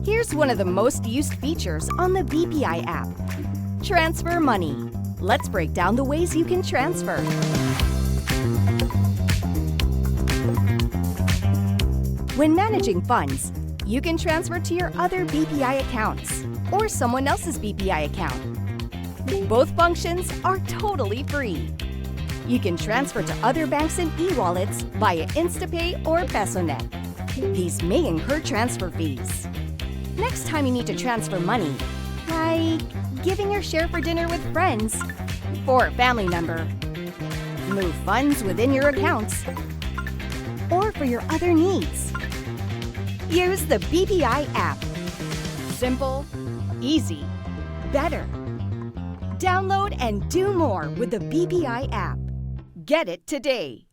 Here's one of the most used features on the BPI app. Transfer money. Let's break down the ways you can transfer. When managing funds, you can transfer to your other BPI accounts or someone else's BPI account. Both functions are totally free. You can transfer to other banks and e-wallets via InstaPay or PesoNet. These may incur transfer fees. Next time you need to transfer money, like giving your share for dinner with friends or a family member, move funds within your accounts, or for your other needs, use the BPI app. Simple, easy, better. Download and do more with the BPI app. Get it today.